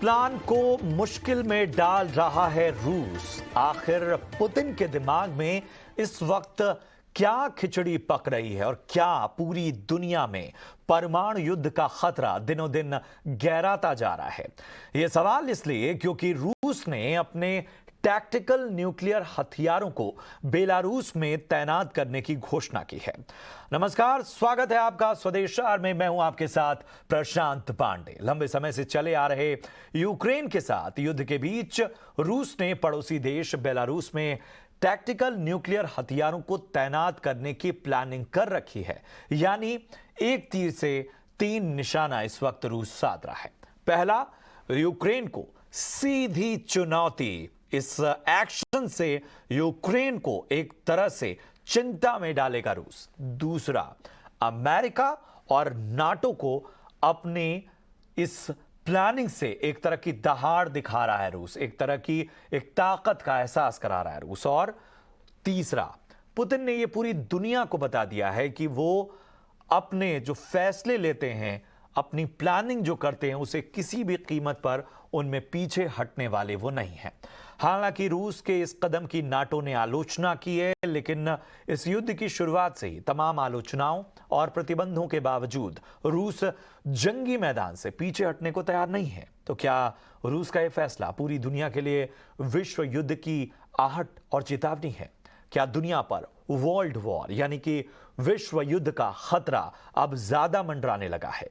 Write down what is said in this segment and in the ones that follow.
Plan को मुश्किल में डाल रहा है रूस। आखिर पुतिन के दिमाग में इस वक्त क्या खिचड़ी पक रही है और क्या पूरी दुनिया में परमाणु युद्ध का खतरा दिनों दिन गहराता जा रहा है। यह सवाल इसलिए क्योंकि रूस ने अपने टैक्टिकल न्यूक्लियर हथियारों को बेलारूस में तैनात करने की घोषणा की है। नमस्कार, स्वागत है आपका स्वदेशार में। मैं हूं आपके साथ प्रशांत पांडे। लंबे समय से चले आ रहे यूक्रेन के साथ युद्ध के बीच रूस ने पड़ोसी देश बेलारूस में टैक्टिकल न्यूक्लियर हथियारों को तैनात करने की प्लानिंग कर रखी है। यानी एक तीर से तीन निशाना इस वक्त रूस साध रहा है। पहला, यूक्रेन को सीधी चुनौती। इस एक्शन से यूक्रेन को एक तरह से चिंता में डालेगा रूस। दूसरा, अमेरिका और नाटो को अपनी इस प्लानिंग से एक तरह की दहाड़ दिखा रहा है रूस, एक तरह की एक ताकत का एहसास करा रहा है रूस। और तीसरा, पुतिन ने यह पूरी दुनिया को बता दिया है कि वो अपने जो फैसले लेते हैं, अपनी प्लानिंग जो करते हैं, उसे किसी भी कीमत पर उनमें पीछे हटने वाले वो नहीं हैं। हालांकि रूस के इस कदम की नाटो ने आलोचना की है, लेकिन इस युद्ध की शुरुआत से ही तमाम आलोचनाओं और प्रतिबंधों के बावजूद रूस जंगी मैदान से पीछे हटने को तैयार नहीं है। तो क्या रूस का यह फैसला पूरी दुनिया के लिए विश्व युद्ध की आहट और चेतावनी है? क्या दुनिया पर वर्ल्ड वॉर यानी कि विश्व युद्ध का खतरा अब ज्यादा मंडराने लगा है?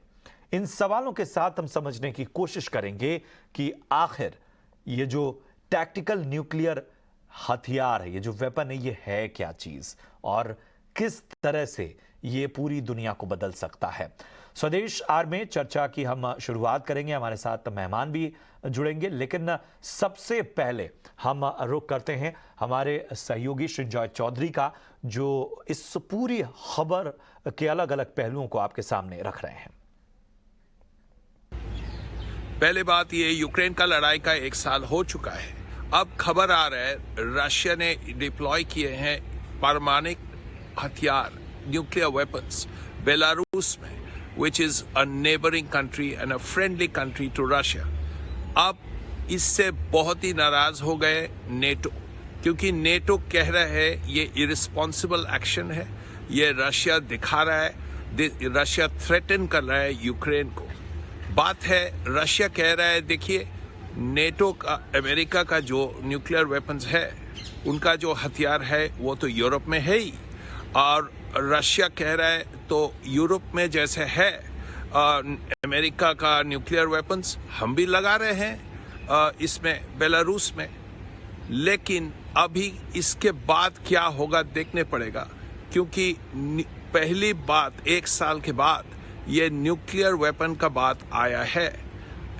इन सवालों के साथ हम समझने की कोशिश करेंगे कि आखिर ये जो टैक्टिकल न्यूक्लियर हथियार है, ये जो वेपन है, ये है क्या चीज और किस तरह से ये पूरी दुनिया को बदल सकता है। स्वदेश आर में चर्चा की हम शुरुआत करेंगे। हमारे साथ मेहमान भी जुड़ेंगे, लेकिन सबसे पहले हम रुख करते हैं हमारे सहयोगी सृंजॉय चौधरी का, जो इस पूरी खबर के अलग अलग पहलुओं को आपके सामने रख रहे हैं। पहले बात ये, यूक्रेन का लड़ाई का 1 साल हो चुका है। अब खबर आ रहा है रशिया ने डिप्लॉय किए हैं परमाणु हथियार, न्यूक्लियर वेपन्स बेलारूस में, which is a neighbouring country and a friendly country to Russia. अब इससे बहुत ही नाराज हो गए नेटो, क्योंकि नेटो कह रहा है ये इरिस्पॉन्सिबल एक्शन है, ये रशिया दिखा रहा है, रशिया थ्रेटन कर रहा है यूक्रेन को। बात है, रशिया कह रहा है देखिए नेटो का, अमेरिका का जो न्यूक्लियर वेपन्स है, उनका जो हथियार है वो तो यूरोप में है ही, और रशिया कह रहा है तो यूरोप में जैसे है अमेरिका का न्यूक्लियर वेपन्स हम भी लगा रहे हैं इसमें बेलारूस में। लेकिन अभी इसके बाद क्या होगा देखने पड़ेगा, क्योंकि पहली बात 1 साल के बाद ये न्यूक्लियर वेपन का बात आया है।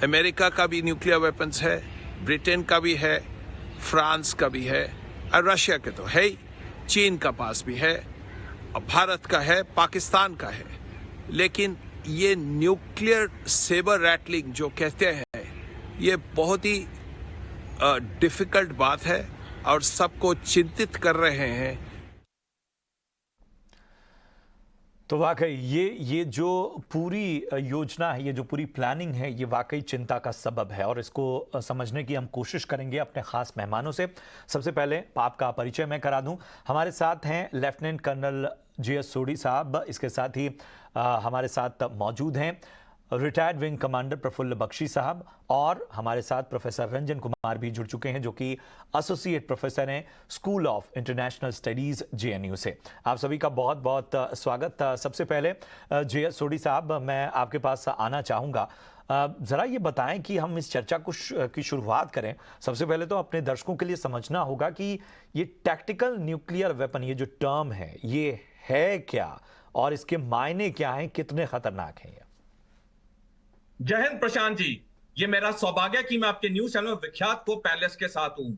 अमेरिका का भी न्यूक्लियर वेपन्स है, ब्रिटेन का भी है, फ्रांस का भी है, और रशिया के तो है ही, चीन का पास भी है, भारत का है, पाकिस्तान का है। लेकिन ये न्यूक्लियर सेबर रैटलिंग जो कहते हैं, ये बहुत ही डिफिकल्ट बात है और सबको चिंतित कर रहे हैं। तो वाकई ये जो पूरी योजना है, ये जो पूरी प्लानिंग है, ये वाकई चिंता का सबब है और इसको समझने की हम कोशिश करेंगे अपने खास मेहमानों से। सबसे पहले आपका परिचय मैं करा दूं। हमारे साथ हैं लेफ्टिनेंट कर्नल JS सोडी साहब। इसके साथ ही हमारे साथ मौजूद हैं retired wing commander Prafulla Bakshi sahab, और हमारे साथ प्रोफेसर रंजन कुमार भी जुड़ चुके हैं, जो कि एसोसिएट प्रोफेसर हैं school of international studies JNU से। आप सभी का बहुत बहुत स्वागत। सबसे पहले JS सोडी साहब, मैं आपके पास आना चाहूँगा। ज़रा ये बताएं कि हम इस चर्चा की शुरुआत करें। सबसे पहले तो अपने दर्शकों के लिए समझना होगा कि ये टैक्टिकल न्यूक्लियर वेपन, ये जो टर्म है, ये है क्या और इसके मायने क्या हैं, कितने खतरनाक हैं ये? जय हिंद प्रशांत जी, ये मेरा सौभाग्य कि मैं आपके न्यूज चैनल विख्यात को पैलेस के साथ हूं।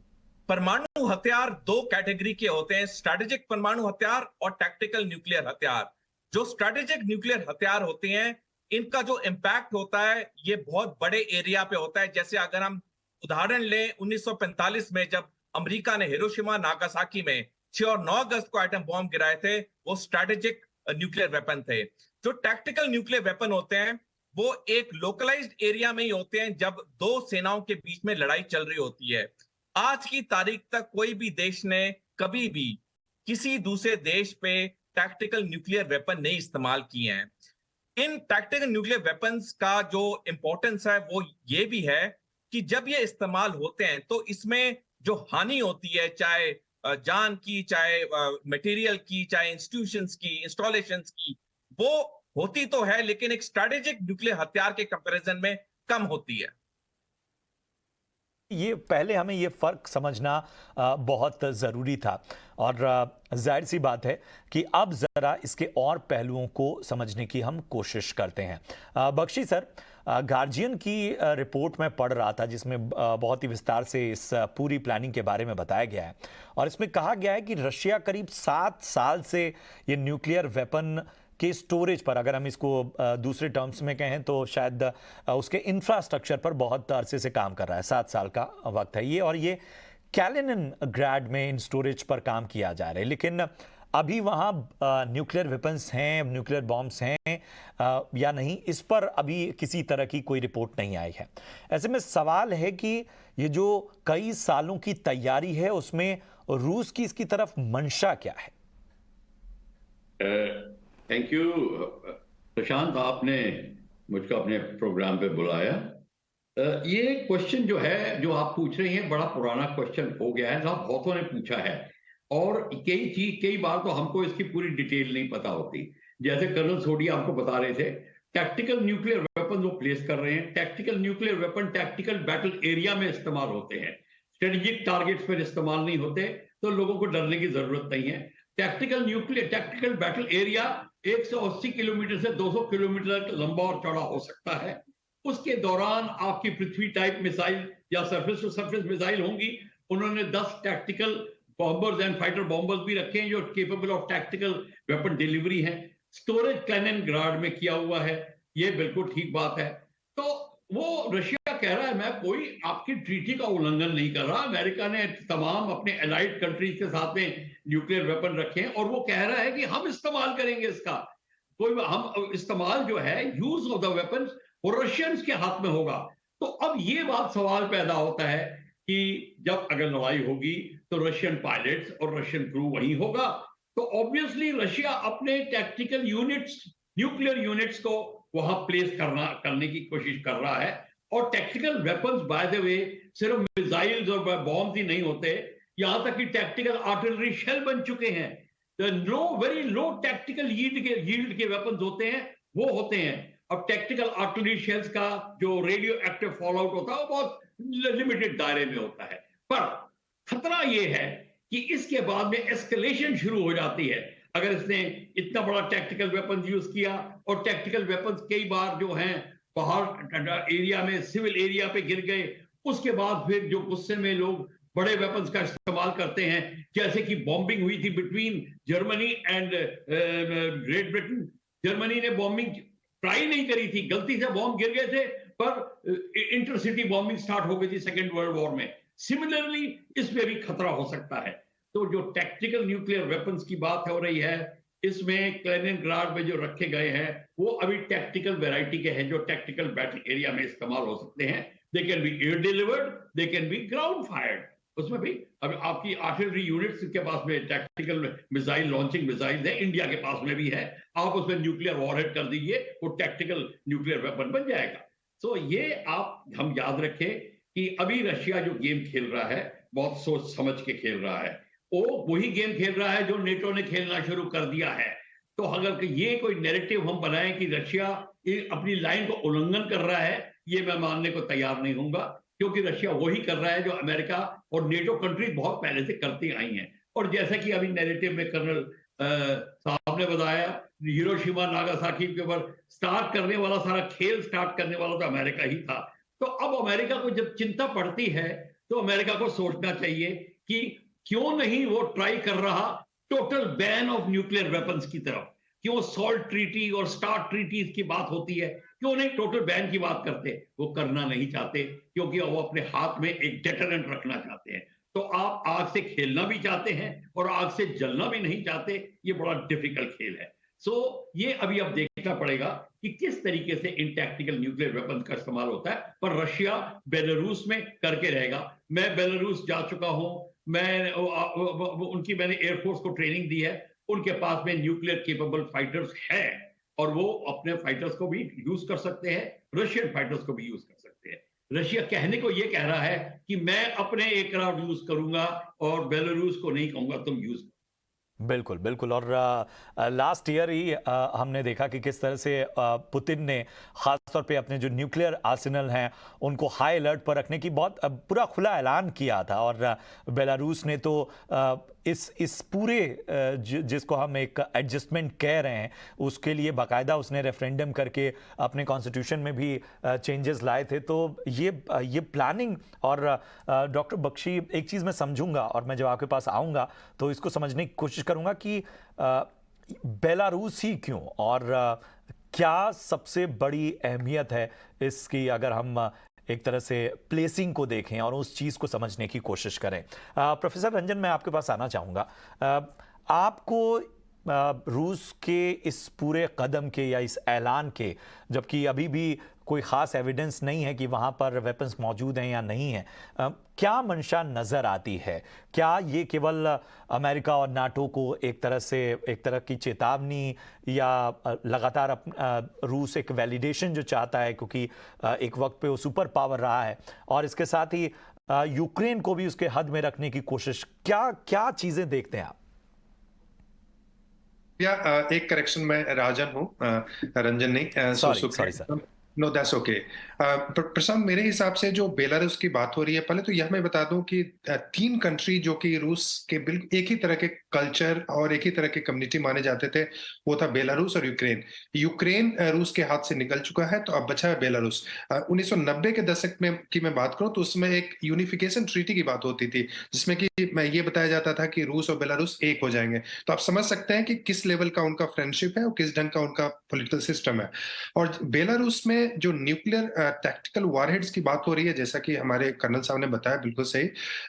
परमाणु हथियार 2 कैटेगरी के होते हैं, स्ट्रेटेजिक परमाणु हथियार और टैक्टिकल न्यूक्लियर हथियार। जो स्ट्रेटेजिक न्यूक्लियर हथियार होते हैं, इनका जो इंपैक्ट होता है ये बहुत बड़े एरिया पे होता है। जैसे अगर हम उदाहरण लें 1945 में जब अमेरिका ने हिरोशिमा नागासाकी में 6 और 9 अगस्त को एटम बॉम्ब गिराए थे, वो स्ट्रेटेजिक न्यूक्लियर वेपन थे। जो टैक्टिकल न्यूक्लियर वेपन होते हैं वो एक लोकलाइज्ड एरिया में ही होते हैं जब दो सेनाओं के बीच में लड़ाई चल रही होती है। आज की तारीख तक कोई भी देश ने कभी भी किसी दूसरे देश पे टैक्टिकल न्यूक्लियर वेपन नहीं इस्तेमाल किए हैं। इन टैक्टिकल न्यूक्लियर वेपन्स का जो इंपॉर्टेंस है वो ये भी है कि जब ये इस्तेमाल होते हैं तो इसमें जो हानि होती है, चाहे जान की, चाहे मटेरियल की, चाहे इंस्टीट्यूशंस की, इंस्टॉलेशंस की, वो होती तो है लेकिन एक स्ट्रेटेजिक न्यूक्लियर हथियार के कंपैरिजन में कम होती है। ये पहले हमें ये फ़र्क समझना बहुत ज़रूरी था और जाहिर सी बात है कि अब ज़रा इसके और पहलुओं को समझने की हम कोशिश करते हैं। बख्शी सर, गार्जियन की रिपोर्ट में पढ़ रहा था जिसमें बहुत ही विस्तार से इस पूरी प्लानिंग के बारे में बताया गया है और इसमें कहा गया है कि रशिया करीब 7 साल से ये न्यूक्लियर वेपन के स्टोरेज पर, अगर हम इसको दूसरे टर्म्स में कहें तो शायद उसके इंफ्रास्ट्रक्चर पर बहुत अरसे से काम कर रहा है। 7 साल का वक्त है ये, और ये कैलिनिनग्राड में इन स्टोरेज पर काम किया जा रहा है। लेकिन अभी वहाँ न्यूक्लियर वेपन्स हैं, न्यूक्लियर बॉम्ब्स हैं या नहीं, इस पर अभी किसी तरह की कोई रिपोर्ट नहीं आई है। ऐसे में सवाल है कि ये जो कई सालों की तैयारी है उसमें रूस की इसकी तरफ मंशा क्या है? थैंक यू प्रशांत, आपने मुझको अपने प्रोग्राम पे बुलाया। ये क्वेश्चन जो है, जो आप पूछ रही हैं, बड़ा पुराना क्वेश्चन हो गया है, साहब बहुतों ने पूछा है और कई बार तो हमको इसकी पूरी डिटेल नहीं पता होती। जैसे कर्नल सोडिया आपको बता रहे थे, टैक्टिकल न्यूक्लियर वेपन वो प्लेस कर रहे हैं। Tactical nuclear weapon tactical battle area में इस्तेमाल होते हैं, स्ट्रेटेजिक टारगेट्स पर इस्तेमाल नहीं होते, तो लोगों को डरने की जरूरत नहीं है। टैक्टिकल बैटल एरिया 180 किलोमीटर से 200 किलोमीटर तक लंबा और चौड़ा हो सकता है। उसके दौरान आपकी पृथ्वी टाइप मिसाइल या सरफेस टू सरफेस मिसाइल होंगी। उन्होंने 10 tactical bombers and fighter bombers भी रखे हैं जो capable of tactical weapon delivery है। स्टोरेज कैलिनिनग्राड में किया हुआ है, ये बिल्कुल ठीक बात है। तो वो रशिया कह रहा है मैं कोई आपकी ट्रीटी का उल्लंघन नहीं कर रहा, अमेरिका ने तमाम अपने एलाइड कंट्रीज के साथ में न्यूक्लियर वेपन रखे हैं और वो कह रहा है कि हम इस्तेमाल करेंगे इसका। कोई हम इस्तेमाल जो है, यूज ऑफ द वेपन्स, वो रशियंस के हाथ में होगा। तो अब ये बात सवाल पैदा होता है कि जब अगर लड़ाई होगी तो रशियन पायलट्स और रशियन क्रू वहीं होगा, तो ऑब्वियसली रशिया अपने टैक्टिकल यूनिट्स, न्यूक्लियर यूनिट्स को वहां प्लेस करने की कोशिश कर रहा है। और tactical weapons by the way सिर्फ मिसाइल्स और बॉम्ब ही नहीं होते, यहां तक कि टैक्टिकल आर्टिलरी शेल बन चुके हैं। वेरी लो टैक्टिकल यील्ड के वेपन्स होते हैं, वो होते हैं। अब टैक्टिकल आर्टिलरी शेल्स का जो रेडियो एक्टिव फॉल आउट होता है वो बहुत लिमिटेड दायरे में होता है। पर खतरा ये है कि इसके बाद में एस्केलेशन शुरू हो जाती है। अगर इसने इतना बड़ा टैक्टिकल वेपन यूज किया, और टैक्टिकल वेपन्स कई बार जो हैं पहाड़ एरिया में, सिविल एरिया पे गिर गए, उसके बाद फिर जो गुस्से में लोग बड़े वेपन्स का इस्तेमाल करते हैं, जैसे कि बॉम्बिंग हुई थी between Germany and great Britain. Germany ने बॉम्बिंग ट्राई नहीं करी थी, गलती से बॉम्ब गिर गए थे, पर इंटरसिटी बॉम्बिंग स्टार्ट हो गई थी सेकेंड वर्ल्ड वॉर में। सिमिलरली इसमें भी खतरा हो सकता है। तो जो टैक्टिकल न्यूक्लियर वेपन्स की बात हो रही है, इसमें कैलिनिनग्राड में जो रखे गए हैं वो अभी टैक्टिकल वैरायटी के हैं, जो टैक्टिकल बैटल एरिया में इस्तेमाल हो सकते हैं। They can be air delivered, they can be ground fired. उसमें भी अब आपकी आर्टिलरी यूनिट्स के पास में टैक्टिकल मिसाइल लॉन्चिंग मिसाइल है, इंडिया के पास में भी है। आप उसमें न्यूक्लियर वॉरहेड कर दीजिए, वो टैक्टिकल न्यूक्लियर वेपन बन जाएगा। तो ये हम याद रखें कि अभी रशिया जो गेम खेल रहा है बहुत सोच समझ के खेल रहा है। वो वही गेम खेल रहा है जो नेटो ने खेलना शुरू कर दिया है। तो अगर ये कोई नैरेटिव हम बनाएं कि रशिया अपनी लाइन को उल्लंघन कर रहा है, ये मैं मानने को तैयार नहीं होऊंगा, क्योंकि रशिया वही कर रहा है जो अमेरिका और नेटो कंट्रीज बहुत पहले से करती आई हैं। और जैसा कि अभी नैरेटिव में कर्नल साहब ने बताया, हिरोशिमा नागासाकी के ऊपर स्टार्ट करने वाला, सारा खेल स्टार्ट करने वाला तो अमेरिका ही था। तो अब अमेरिका को जब चिंता पड़ती है तो अमेरिका को सोचना चाहिए कि क्यों नहीं वो ट्राई कर रहा total ban of nuclear weapons की तरफ। क्यों सॉल्ट ट्रीटी और स्टार्ट ट्रीटीज की बात होती है, क्यों नहीं टोटल बैन की बात करते? वो करना नहीं चाहते, क्योंकि वो अपने हाथ में एक डेटरेंट रखना चाहते हैं। तो आप आग से खेलना भी चाहते हैं और आग से जलना भी नहीं चाहते। ये बड़ा डिफिकल्ट खेल है। सो ये अभी अब देखना पड़ेगा कि किस तरीके से इन टैक्टिकल न्यूक्लियर वेपन का इस्तेमाल होता है। पर रशिया बेलारूस में करके रहेगा। मैं बेलारूस जा चुका हूं, मैं उनकी मैंने एयरफोर्स को ट्रेनिंग दी है, उनके पास में न्यूक्लियर केपेबल फाइटर्स है और वो अपने फाइटर्स को भी यूज कर सकते हैं, रशियन फाइटर्स को भी यूज कर सकते हैं। रशिया कहने को ये कह रहा है कि मैं अपने एयरक्राफ्ट यूज करूंगा और बेलारूस को नहीं कहूंगा तुम यूज। बिल्कुल बिल्कुल। और लास्ट ईयर ही हमने देखा कि किस तरह से पुतिन ने खासतौर पे अपने जो न्यूक्लियर आर्सेनल हैं उनको हाई अलर्ट पर रखने की बहुत पूरा खुला ऐलान किया था। और बेलारूस ने तो इस पूरे जिसको हम एक एडजस्टमेंट कह रहे हैं उसके लिए बाकायदा उसने रेफरेंडम करके अपने कॉन्स्टिट्यूशन में भी चेंजेस लाए थे। तो ये प्लानिंग और डॉक्टर बख्शी, एक चीज़ मैं समझूंगा और मैं जब आपके पास आऊँगा तो इसको समझने की कोशिश करूँगा कि बेलारूस ही क्यों, और क्या सबसे बड़ी अहमियत है इसकी, अगर हम एक तरह से प्लेसिंग को देखें और उस चीज़ को समझने की कोशिश करें। प्रोफेसर रंजन, मैं आपके पास आना चाहूँगा। आपको रूस के इस पूरे कदम के या इस ऐलान के, जबकि अभी भी कोई ख़ास एविडेंस नहीं है कि वहाँ पर वेपन्स मौजूद हैं या नहीं हैं, क्या मंशा नज़र आती है? क्या ये केवल अमेरिका और नाटो को एक तरह की चेतावनी, या लगातार रूस एक वैलिडेशन जो चाहता है, क्योंकि एक वक्त पे वो सुपर पावर रहा है, और इसके साथ ही यूक्रेन को भी उसके हद में रखने की कोशिश, क्या चीज़ें देखते हैं आप? या एक करेक्शन, मैं राजन हूँ, रंजन नहीं। Sorry sir. No that's okay. Prashant, मेरे हिसाब से जो बेलारूस की बात हो रही है, पहले तो यह मैं बता दूं कि 3 कंट्री जो कि रूस के बिल्कुल एक ही तरह के कल्चर और एक ही तरह के कम्युनिटी माने जाते थे, वो था बेलारूस और यूक्रेन। यूक्रेन रूस के हाथ से निकल चुका है, तो अब बचा है बेलारूस। 1990 के दशक में की मैं बात करूं तो उसमें एक यूनिफिकेशन ट्रीटी की बात होती थी, जिसमें कि ये बताया जाता था कि रूस और बेलारूस एक हो जाएंगे। तो आप समझ सकते हैं कि किस लेवल का उनका फ्रेंडशिप है और किस ढंग का उनका पॉलिटिकल सिस्टम है। और बेलारूस में जो न्यूक्लियर टैक्टिकल वॉरहेड्स की बात हो रही है, जैसा कि हमारे कर्नल साहब ने बताया बिल्कुल सही,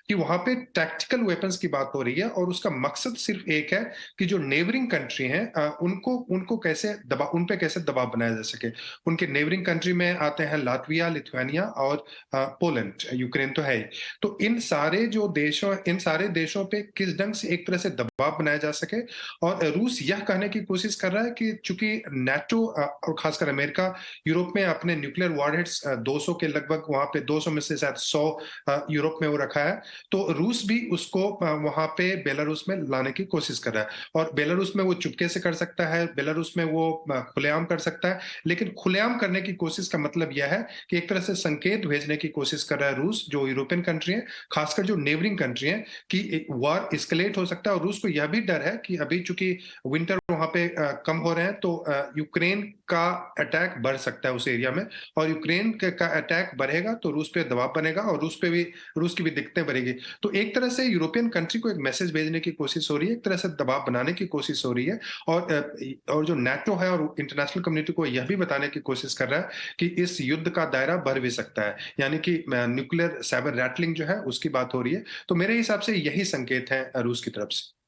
कि वहां पे टैक्टिकल वेपन्स की बात हो रही है और उसका मकसद सिर्फ एक है कि जो नेबरिंग कंट्री हैं उनको कैसे उन पे कैसे दबाव बनाया जा सके। उनके नेबरिंग कंट्री में आते हैं लातविया, लिथुआनिया और पोलैंड, यूक्रेन तो है ही। तो इन सारे देशों पे किस ढंग से एक तरह से दबाव बनाया जा सके। और रूस यह कहने की कोशिश कर रहा है कि चूंकि नाटो और खासकर अमेरिका यूरोप में अपने न्यूक्लियर वॉरहेड्स 200 के लगभग, वहां पे 200 में से शायद 100 यूरोप में वो रखा है, तो रूस भी उसको वहां पे बेलारूस में लाने की कोशिश कर रहा है। और बेलारूस में वो चुपके से कर सकता है, बेलारूस में वो खुलेआम कर सकता है, लेकिन खुलेआम करने की कोशिश का मतलब यह है कि एक तरह से संकेत भेजने की कोशिश कर रहा है रूस, जो यूरोपियन कंट्री है, खासकर जो नेबरिंग कंट्री है, कि वॉर एस्केलेट हो सकता है। और रूस को यह भी डर है कि अभी चूंकि विंटर वहां पे कम हो रहे हैं, तो यूक्रेन का अटैक बढ़ सकता है उस एरिया में, और यूक्रेन का अटैक बढ़ेगा तो रूस पे दबाव बनेगा और रूस की भी दिक्कतें बढ़ेगी। तो एक तरह से यूरोपियन कंट्री को एक मैसेज भेजने की कोशिश हो रही है, एक तरह से दबाव बनाने की कोशिश हो रही है। और जो नाटो है और इंटरनेशनल कम्युनिटी को यह भी बताने की कोशिश कर रहा है कि इस युद्ध का दायरा बढ़ भी सकता है, यानी कि न्यूक्लियर साइबर रैटलिंग जो है उसकी बात हो रही है। तो मेरे हिसाब से यही संकेत है रूस की तरफ से।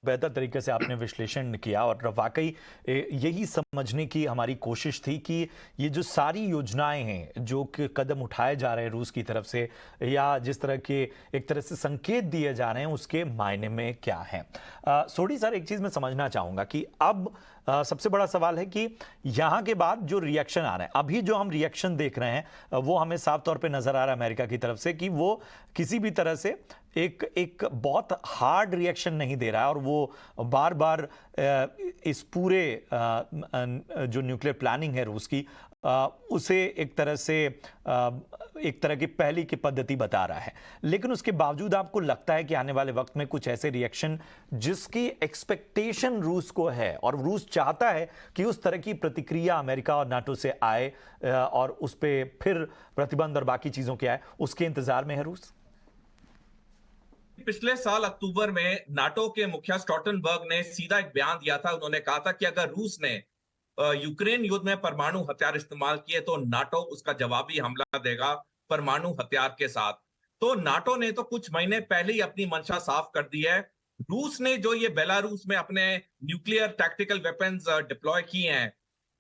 बेहतर तरीके से आपने विश्लेषण किया, और वाकई यही समझने की हमारी कोशिश थी कि ये जो सारी योजनाएं हैं, जो कि कदम उठाए जा रहे हैं रूस की तरफ से, या जिस तरह के एक तरह से संकेत दिए जा रहे हैं, उसके मायने में क्या है। सोडी सर, एक चीज़ मैं समझना चाहूँगा कि अब सबसे बड़ा सवाल है कि यहाँ के बाद जो रिएक्शन आ रहा है, अभी जो हम रिएक्शन देख रहे हैं वो हमें साफ तौर पे नज़र आ रहा है अमेरिका की तरफ से कि वो किसी भी तरह से एक बहुत हार्ड रिएक्शन नहीं दे रहा है, और वो बार बार इस पूरे जो न्यूक्लियर प्लानिंग है रूस की, उसे एक तरह की पहली की पद्धति बता रहा है। लेकिन उसके बावजूद आपको लगता है कि आने वाले वक्त में कुछ ऐसे रिएक्शन जिसकी एक्सपेक्टेशन रूस को है, और रूस चाहता है कि उस तरह की प्रतिक्रिया अमेरिका और नाटो से आए, और उस पर फिर प्रतिबंध और बाकी चीज़ों के आए, उसके इंतजार में है रूस? पिछले साल अक्टूबर में नाटो के मुखिया स्टोल्टनबर्ग ने सीधा एक बयान दिया था। उन्होंने कहा था कि अगर रूस ने यूक्रेन युद्ध में परमाणु हथियार इस्तेमाल किए तो नाटो उसका जवाबी हमला देगा परमाणु हथियार के साथ। तो नाटो ने तो कुछ महीने पहले ही अपनी मंशा साफ कर दी है रूस ने जो ये बेलारूस में अपने न्यूक्लियर टैक्टिकल वेपन्स डिप्लॉय किए हैं,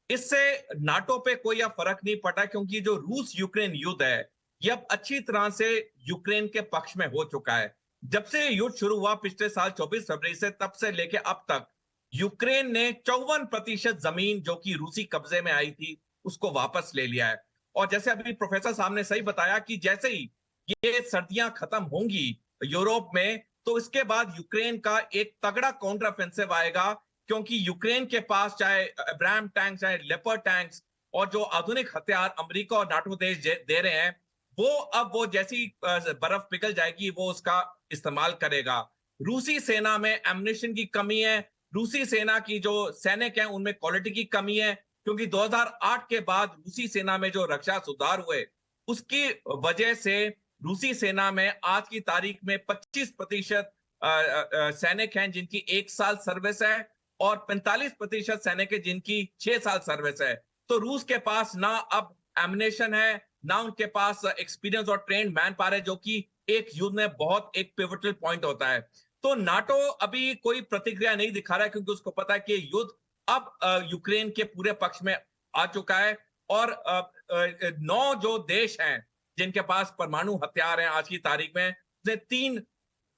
इससे नाटो पे कोई अब फर्क नहीं पड़ा, क्योंकि जो रूस यूक्रेन युद्ध है ये अब अच्छी तरह से यूक्रेन के पक्ष में हो चुका है। जब से युद्ध शुरू हुआ पिछले साल 24 फरवरी से, तब से लेके अब तक यूक्रेन ने 54% जमीन जो कि रूसी कब्जे में आई थी उसको वापस ले लिया है। और जैसे अभी प्रोफेसर साहब ने सही बताया कि जैसे ही ये सर्दियां खत्म होंगी यूरोप में, तो इसके बाद यूक्रेन का एक तगड़ा काउंटर ऑफेंसिव आएगा, क्योंकि यूक्रेन के पास चाहे अब्राम टैंक, चाहे लेपर्ड टैंक्स और जो आधुनिक हथियार अमेरिका और नाटो देश दे रहे हैं, वो अब वो जैसी बर्फ पिघल जाएगी वो उसका इस्तेमाल करेगा। रूसी सेना में एम्युनिशन की कमी है, रूसी सेना की जो सैनिक हैं उनमें क्वालिटी की कमी है, क्योंकि 2008 के बाद रूसी सेना में जो रक्षा सुधार हुए उसकी वजह से रूसी सेना में आज की तारीख में 25% सैनिक हैं जिनकी 1 साल सर्विस है और 45% सैनिक है जिनकी 6 साल सर्विस है। तो रूस के पास ना अब एम्युनिशन है, ना उनके पास एक्सपीरियंस और ट्रेंड मैन पावर है, जो कि एक युद्ध में बहुत एक पिवटल पॉइंट होता है। तो नाटो अभी कोई प्रतिक्रिया नहीं दिखा रहा है, क्योंकि उसको पता है कि युद्ध अब यूक्रेन के पूरे पक्ष में आ चुका है। और 9 जो देश हैं जिनके पास परमाणु हथियार हैं आज की तारीख में, से 3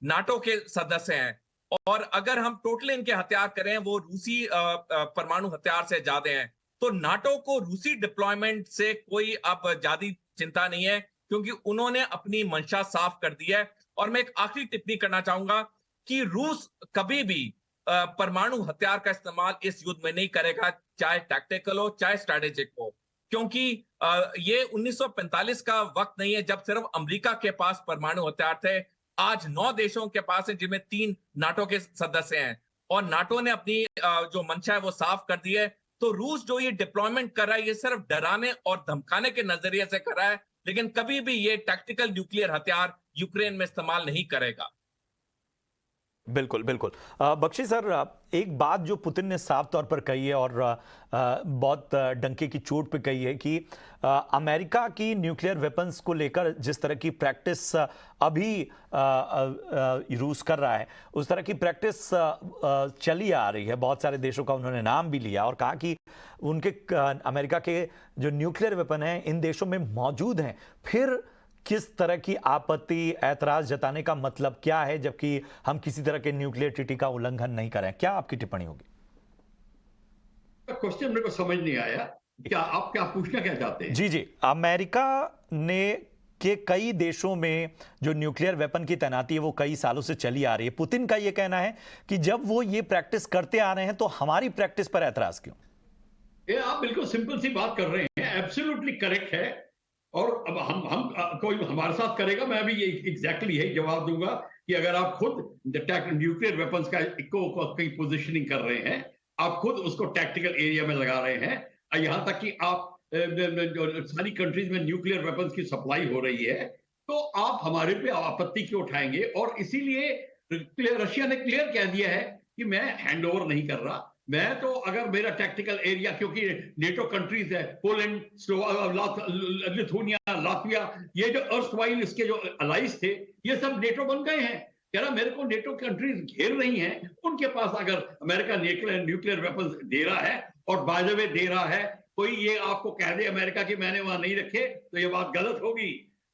नाटो के सदस्य हैं, और अगर हम टोटल इनके हथियार करें वो रूसी परमाणु हथियार से ज्यादा हैं। तो नाटो को रूसी डिप्लॉयमेंट से कोई अब ज्यादा चिंता नहीं है, क्योंकि उन्होंने अपनी मंशा साफ कर दी है। और मैं एक आखिरी टिप्पणी करना चाहूंगा कि रूस कभी भी परमाणु हथियार का इस्तेमाल इस युद्ध में नहीं करेगा, चाहे टैक्टिकल हो चाहे स्ट्रेटेजिक हो, क्योंकि ये 1945 का वक्त नहीं है जब सिर्फ अमेरिका के पास परमाणु हथियार थे। आज 9 देशों के पास है, जिनमें 3 नाटो के सदस्य हैं, और नाटो ने अपनी जो मंशा है वो साफ कर दी है। तो रूस जो ये डिप्लॉयमेंट कर रहा है ये सिर्फ डराने और धमकाने के नजरिए से कर रहा है, लेकिन कभी भी ये टैक्टिकल न्यूक्लियर हथियार यूक्रेन में इस्तेमाल नहीं करेगा। बिल्कुल बिल्कुल। बख्शी सर, एक बात जो पुतिन ने साफ तौर पर कही है और बहुत डंके की चोट पे कही है कि अमेरिका की न्यूक्लियर वेपन्स को लेकर जिस तरह की प्रैक्टिस अभी रूस कर रहा है, उस तरह की प्रैक्टिस चली आ रही है। बहुत सारे देशों का उन्होंने नाम भी लिया और कहा कि उनके अमेरिका के जो न्यूक्लियर वेपन हैं इन देशों में मौजूद हैं। फिर किस तरह की आपत्ति, ऐतराज जताने का मतलब क्या है, जबकि हम किसी तरह के न्यूक्लियर ट्रीटी का उल्लंघन नहीं करें? क्या आपकी टिप्पणी होगी? क्वेश्चन मेरे को समझ नहीं आया, क्या आप क्या पूछना क्या चाहते हैं? जी, अमेरिका ने के कई देशों में जो न्यूक्लियर वेपन की तैनाती है वो कई सालों से चली आ रही है। पुतिन का यह कहना है कि जब वो ये प्रैक्टिस करते आ रहे हैं तो हमारी प्रैक्टिस पर ऐतराज क्यों? ये आप बिल्कुल सिंपल सी बात कर रहे हैं, एब्सोल्युटली करेक्ट है। और अब हम कोई हमारे साथ करेगा, मैं भी ये एग्जैक्टली यही जवाब दूंगा कि अगर आप खुद न्यूक्लियर वेपन्स का कहीं पोजिशनिंग कर रहे हैं, आप खुद उसको टैक्टिकल एरिया में लगा रहे हैं, यहां तक कि आप सारी कंट्रीज में न्यूक्लियर वेपन्स की सप्लाई हो रही है, तो आप हमारे पे आपत्ति क्यों उठाएंगे? और इसीलिए रशिया ने क्लियर कह दिया है कि मैं हैंड ओवर नहीं कर रहा। मैं तो अगर मेरा टैक्टिकल एरिया, क्योंकि नेटो कंट्रीज है, पोलैंड, लिथुनिया, लातविया, ये जो अर्स्टवाइल इसके जो अलाइज थे ये सब नेटो बन गए हैं। कह रहा मेरे को नेटो कंट्रीज घेर रही हैं, उनके पास अगर अमेरिका न्यूक्लियर वेपन्स दे रहा है, और बाय द वे दे रहा है, कोई ये आपको कह दे अमेरिका की मैंने वहां नहीं रखे, तो ये बात गलत होगी।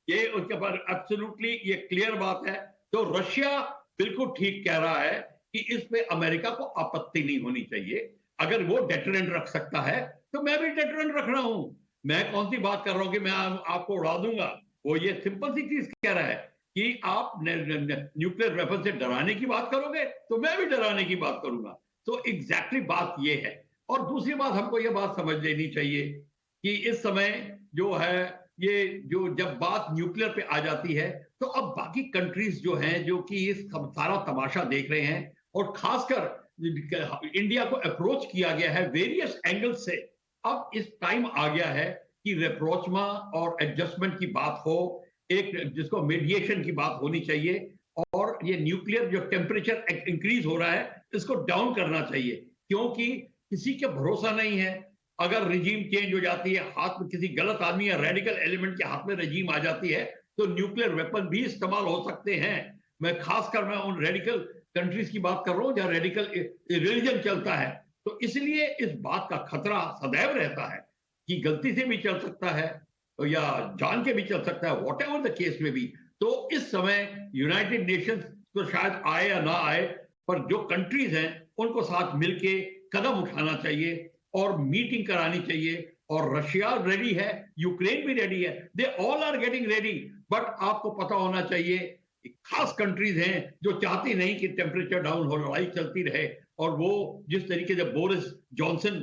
ये उसके पर एब्सोल्युटली ये क्लियर बात है। तो रशिया बिल्कुल ठीक कह रहा है कि इस पे अमेरिका को आपत्ति नहीं होनी चाहिए। अगर वो डेटरेंट रख सकता है तो मैं भी डेटरेंट रख रहा हूं। मैं कौन सी बात कर रहा हूं कि मैं आपको उड़ा दूंगा। वो ये सिंपल सी चीज कह रहा है कि आप न्यूक्लियर वेपन से डराने की बात करोगे तो मैं भी डराने की बात करूंगा। तो एग्जैक्टली बात ये है। और दूसरी बात हमको ये बात समझ लेनी चाहिए कि इस समय जो है, ये जो जब बात न्यूक्लियर पे आ जाती है तो अब बाकी कंट्रीज जो हैं, जो कि इस सारा तमाशा देख रहे हैं, और खासकर इंडिया को अप्रोच किया गया है वेरियस एंगल से। अब इस टाइम आ गया है कि रिप्रोचमा और एडजस्टमेंट की बात हो, एक जिसको मीडिएशन की बात होनी चाहिए, और ये न्यूक्लियर जो टेम्परेचर इंक्रीज हो रहा है इसको डाउन करना चाहिए, क्योंकि किसी के भरोसा नहीं है। अगर रिजीम चेंज हो जाती है, हाथ में किसी गलत आदमी या रेडिकल एलिमेंट के हाथ में रिजीम आ जाती है, तो न्यूक्लियर वेपन भी इस्तेमाल हो सकते हैं। मैं खासकर मैं उन रेडिकल कंट्रीज की बात कर रहा हूं जहां रेडिकल रिलीजन चलता है। तो इसलिए इस बात का खतरा सदैव रहता है कि गलती से भी चल सकता है या जान के भी चल सकता है, वॉट एवर द केस में भी। तो इस समय यूनाइटेड नेशंस तो शायद आए या ना आए, पर जो कंट्रीज हैं उनको साथ मिलके कदम उठाना चाहिए और मीटिंग करानी चाहिए। और रशिया रेडी है, यूक्रेन भी रेडी है, they all are getting ready. But आपको पता होना चाहिए खास कंट्रीज हैं जो चाहती नहीं कि टेम्परेचर डाउन हो, लड़ाई चलती रहे। और वो जिस तरीके से बोरिस जॉनसन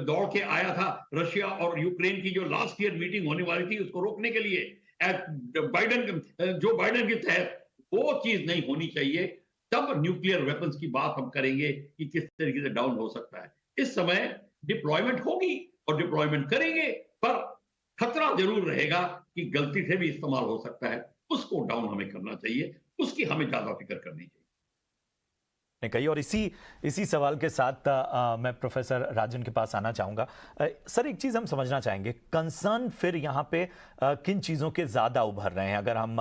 दौड़ के आया था रशिया और यूक्रेन की जो लास्ट ईयर मीटिंग होने वाली थी उसको रोकने के लिए, जो बाइडेन के तहत, वो चीज नहीं होनी चाहिए। तब न्यूक्लियर वेपन्स की बात हम करेंगे कि किस तरीके से डाउन हो सकता है। इस समय डिप्लॉयमेंट होगी और डिप्लॉयमेंट करेंगे, पर खतरा जरूर रहेगा कि गलती से भी इस्तेमाल हो सकता है। उसको डाउन हमें करना चाहिए, उसकी हमें ज्यादा फिक्र करनी चाहिए। ने कही। और इसी सवाल के साथ मैं प्रोफेसर राजन के पास आना चाहूँगा। सर, एक चीज़ हम समझना चाहेंगे, कंसर्न फिर यहाँ पे किन चीज़ों के ज़्यादा उभर रहे हैं? अगर हम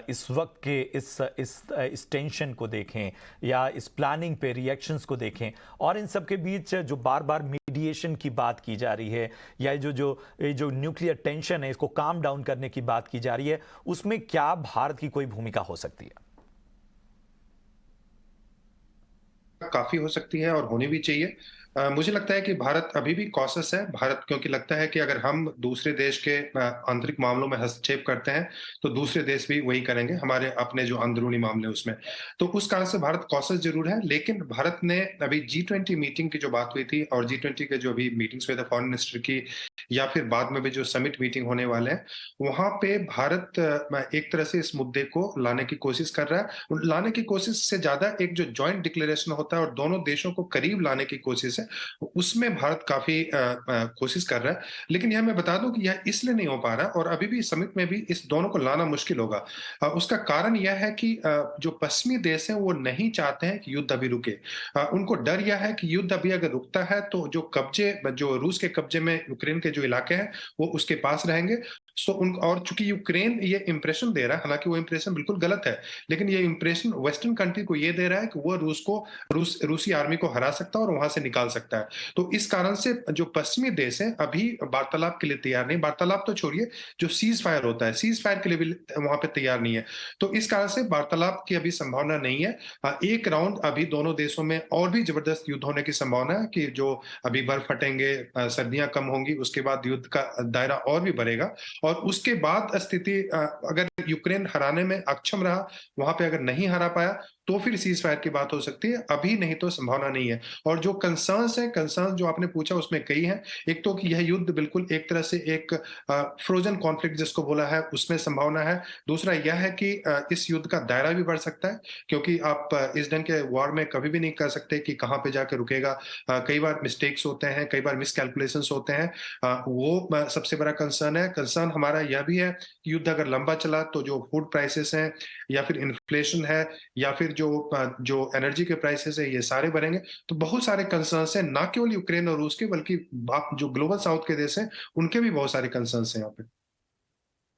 इस वक्त के इस टेंशन को देखें या इस प्लानिंग पे रिएक्शंस को देखें और इन सब के बीच जो बार बार मीडिएशन की बात की जा रही है या जो न्यूक्लियर टेंशन है इसको काम डाउन करने की बात की जा रही है, उसमें क्या भारत की कोई भूमिका हो सकती है? काफी हो सकती है और होनी भी चाहिए। मुझे लगता है कि भारत अभी भी कॉशस है। भारत, क्योंकि लगता है कि अगर हम दूसरे देश के आंतरिक मामलों में हस्तक्षेप करते हैं तो दूसरे देश भी वही करेंगे हमारे अपने जो अंदरूनी मामले उसमें। तो उस कारण से भारत कॉशस जरूर है। लेकिन भारत ने अभी G20 मीटिंग की जो बात हुई थी और G20 के जो भी मीटिंग्स हुए थे फॉरेन मिनिस्टर की, या फिर बाद में भी जो समिट मीटिंग होने वाले हैं, वहां पे भारत एक तरह से इस मुद्दे को लाने की कोशिश कर रहा है। लाने की कोशिश से ज्यादा एक जो ज्वाइंट डिक्लेरेशन होता है और दोनों देशों को करीब लाने की कोशिश है, उसमें भारत काफी कोशिश कर रहा है। लेकिन यह मैं बता दूं कि यह इसलिए नहीं हो पा रहा और अभी भी समिट में भी इस दोनों को लाना मुश्किल होगा। उसका कारण यह है कि जो पश्चिमी देश हैं वो नहीं चाहते हैं कि युद्ध अभी रुके। उनको डर यह है कि युद्ध अभी अगर रुकता है तो जो रूस के कब्जे में यूक्रेन के जो इलाके हैं वो उसके पास रहेंगे। और चूंकि यूक्रेन ये इंप्रेशन दे रहा है, हालांकि वो इंप्रेशन बिल्कुल गलत है, लेकिन ये इंप्रेशन वेस्टर्न कंट्री को ये दे रहा है कि वो रूसी आर्मी को हरा सकता है और वहां से निकाल सकता है। तो इस कारण से जो पश्चिमी देश हैं अभी वार्तालाप के लिए तैयार नहीं। वार्तालाप तो छोड़िए, जो सीज फायर होता है, सीज फायर के लिए भी वहां पे तैयार नहीं है। तो इस कारण से वार्तालाप की अभी संभावना नहीं है। एक राउंड अभी दोनों देशों में और भी जबरदस्त युद्ध होने की संभावना है कि जो अभी बर्फ हटेंगे, सर्दियां कम होंगी, उसके बाद युद्ध का दायरा और भी बढ़ेगा। और उसके बाद स्थिति अगर यूक्रेन हराने में अक्षम रहा, वहां पे अगर नहीं हरा पाया, तो फिर सीज फायर की बात हो सकती है। अभी नहीं तो संभावना नहीं है। और जो कंसर्न्स जो आपने पूछा उसमें कई हैं। एक तो कि यह युद्ध बिल्कुल एक तरह से एक फ्रोजन कॉन्फ्लिक्ट जिसको बोला है, उसमें संभावना है। दूसरा यह है कि इस युद्ध का दायरा भी बढ़ सकता है, क्योंकि आप इस ढंग के वॉर में कभी भी नहीं कर सकते कि कहाँ पे जाके रुकेगा। कई बार मिस्टेक्स होते हैं, कई बार मिसकैलकुलेशंस होते हैं। वो सबसे बड़ा कंसर्न है। कंसर्न हमारा यह भी है कि युद्ध अगर लंबा चला तो जो फूड प्राइसेस हैं या फिर इन्फ्लेशन है या फिर जो एनर्जी के प्राइसेस है, ये सारे बढ़ेंगे। तो बहुत सारे कंसर्न्स हैं, ना केवल यूक्रेन और रूस के, बल्कि जो ग्लोबल साउथ के देश हैं उनके भी बहुत सारे कंसर्न्स हैं यहाँ पे।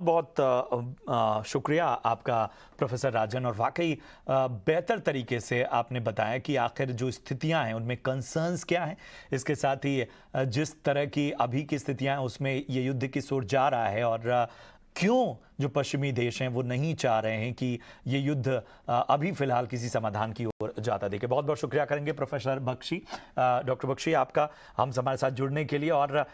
बहुत शुक्रिया आपका प्रोफेसर राजन, और वाकई बेहतर तरीके से आपने बताया कि आखिर जो स्थितियां हैं उनमें कंसर्न्स क्या हैं। इसके साथ ही जिस तरह की अभी की स्थितियां हैं उसमें ये युद्ध की ओर जा रहा है और क्यों जो पश्चिमी देश हैं वो नहीं चाह रहे हैं कि ये युद्ध अभी फिलहाल किसी समाधान की ओर जाता देखे। बहुत बहुत शुक्रिया करेंगे प्रोफेसर बख्शी, डॉक्टर बख्शी, आपका हम हमारे साथ जुड़ने के लिए। और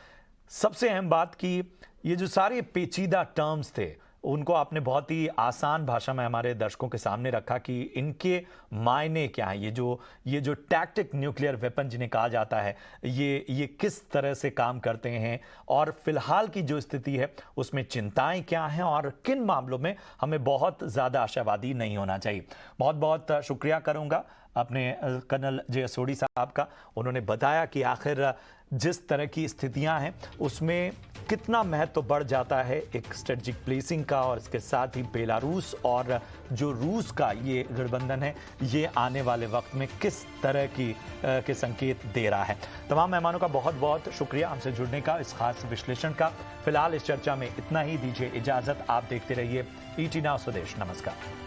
सबसे अहम बात कि ये जो सारे पेचीदा टर्म्स थे उनको आपने बहुत ही आसान भाषा में हमारे दर्शकों के सामने रखा कि इनके मायने क्या हैं। ये जो टैक्टिक न्यूक्लियर वेपन जिन्हें कहा जाता है, ये किस तरह से काम करते हैं और फिलहाल की जो स्थिति है उसमें चिंताएं क्या हैं और किन मामलों में हमें बहुत ज़्यादा आशावादी नहीं होना चाहिए। बहुत बहुत शुक्रिया करूँगा अपने कर्नल जे सोडी साहब का। उन्होंने बताया कि आखिर जिस तरह की स्थितियां हैं उसमें कितना महत्व बढ़ जाता है एक स्ट्रेटेजिक प्लेसिंग का, और इसके साथ ही बेलारूस और जो रूस का ये गठबंधन है ये आने वाले वक्त में किस तरह के संकेत दे रहा है। तमाम मेहमानों का बहुत बहुत शुक्रिया हमसे जुड़ने का, इस खास विश्लेषण का। फिलहाल इस चर्चा में इतना ही, दीजिए इजाजत। आप देखते रहिए ET Now स्वदेश। नमस्कार।